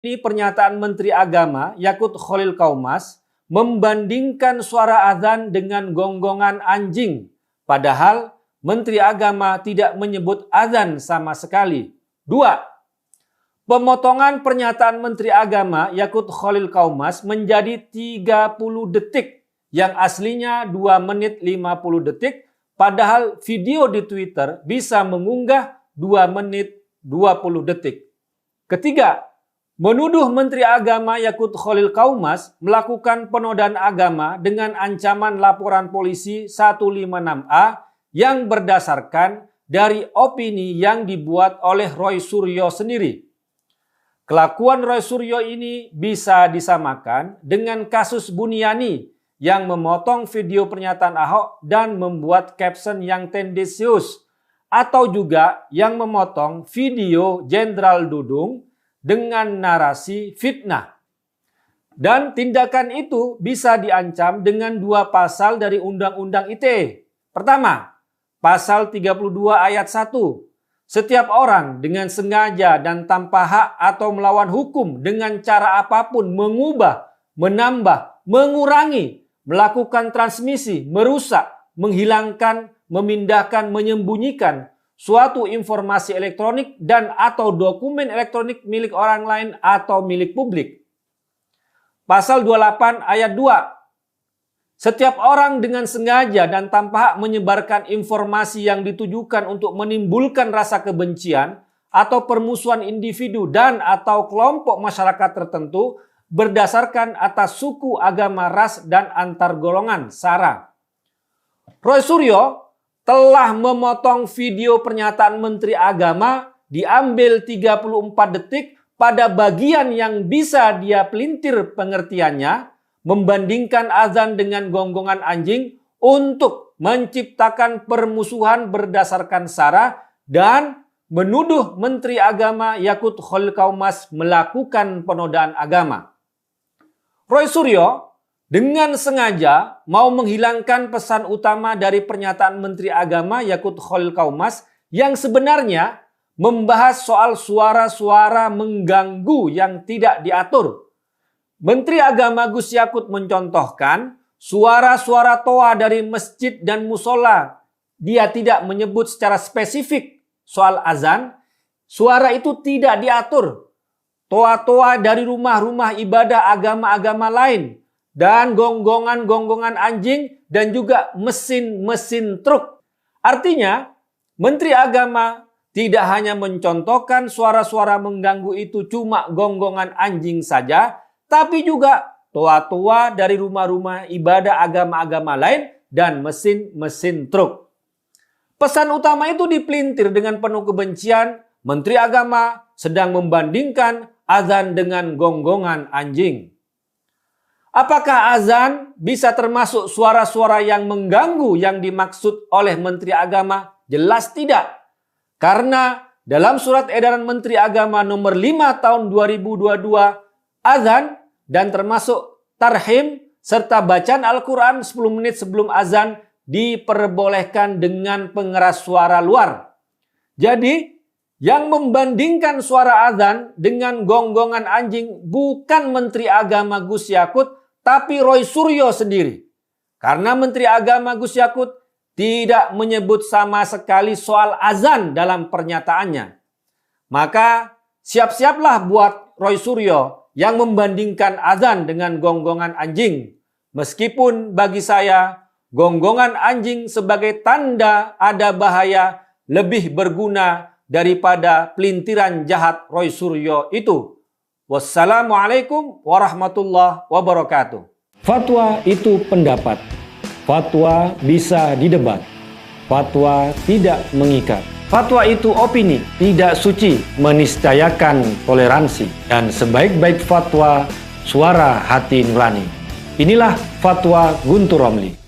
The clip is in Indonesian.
Ini pernyataan Menteri Agama Yakut Khalil Qaumas membandingkan suara azan dengan gonggongan anjing. Padahal Menteri Agama tidak menyebut azan sama sekali. 2. Pemotongan pernyataan Menteri Agama Yakut Khalil Qaumas menjadi 30 detik yang aslinya 2 menit 50 detik. Padahal video di Twitter bisa mengunggah 2 menit 20 detik. Ketiga, menuduh Menteri Agama Yakut Khalil Qaumas melakukan penodaan agama dengan ancaman laporan polisi 156A yang berdasarkan dari opini yang dibuat oleh Roy Suryo sendiri. Kelakuan Roy Suryo ini bisa disamakan dengan kasus Buniani yang memotong video pernyataan Ahok dan membuat caption yang tendensius, atau juga yang memotong video Jenderal Dudung dengan narasi fitnah. Dan tindakan itu bisa diancam dengan 2 pasal dari Undang-Undang ITE. Pertama, pasal 32 ayat 1. Setiap orang dengan sengaja dan tanpa hak atau melawan hukum dengan cara apapun mengubah, menambah, mengurangi, melakukan transmisi, merusak, menghilangkan, memindahkan, menyembunyikan suatu informasi elektronik dan atau dokumen elektronik milik orang lain atau milik publik. Pasal 28 ayat 2. Setiap orang dengan sengaja dan tanpa hak menyebarkan informasi yang ditujukan untuk menimbulkan rasa kebencian atau permusuhan individu dan atau kelompok masyarakat tertentu berdasarkan atas suku, agama, ras, dan antar golongan, SARA. Roy Suryo telah memotong video pernyataan Menteri Agama diambil 34 detik pada bagian yang bisa dia pelintir pengertiannya, membandingkan azan dengan gonggongan anjing untuk menciptakan permusuhan berdasarkan SARA dan menuduh Menteri Agama Yakut Khalil Qaumas melakukan penodaan agama. Roy Suryo dengan sengaja mau menghilangkan pesan utama dari pernyataan Menteri Agama Yakut Khalil Qaumas yang sebenarnya membahas soal suara-suara mengganggu yang tidak diatur. Menteri Agama Gus Yakut mencontohkan suara-suara toa dari masjid dan musola. Dia tidak menyebut secara spesifik soal azan. Suara itu tidak diatur. Toa-toa dari rumah-rumah ibadah agama-agama lain. Dan gonggongan-gonggongan anjing dan juga mesin-mesin truk. Artinya, Menteri Agama tidak hanya mencontohkan suara-suara mengganggu itu cuma gonggongan anjing saja, tapi juga toa-toa dari rumah-rumah ibadah agama-agama lain dan mesin-mesin truk. Pesan utama itu dipelintir dengan penuh kebencian. Menteri Agama sedang membandingkan azan dengan gonggongan anjing. Apakah azan bisa termasuk suara-suara yang mengganggu yang dimaksud oleh Menteri Agama? Jelas tidak. Karena dalam surat edaran Menteri Agama nomor 5 tahun 2022, azan dan termasuk tarhim serta bacaan Al-Quran 10 menit sebelum azan diperbolehkan dengan pengeras suara luar. Jadi, yang membandingkan suara azan dengan gonggongan anjing bukan Menteri Agama Gus Yakut, tapi Roy Suryo sendiri. Karena Menteri Agama Gus Yakut tidak menyebut sama sekali soal azan dalam pernyataannya. Maka siap-siaplah buat Roy Suryo yang membandingkan azan dengan gonggongan anjing. Meskipun bagi saya, gonggongan anjing sebagai tanda ada bahaya lebih berguna daripada pelintiran jahat Roy Suryo itu. Wassalamualaikum warahmatullahi wabarakatuh. Fatwa itu pendapat. Fatwa bisa didebat. Fatwa tidak mengikat. Fatwa itu opini, tidak suci, meniscayakan toleransi. Dan sebaik-baik fatwa, suara hati nurani. Inilah Fatwa Guntur Romli.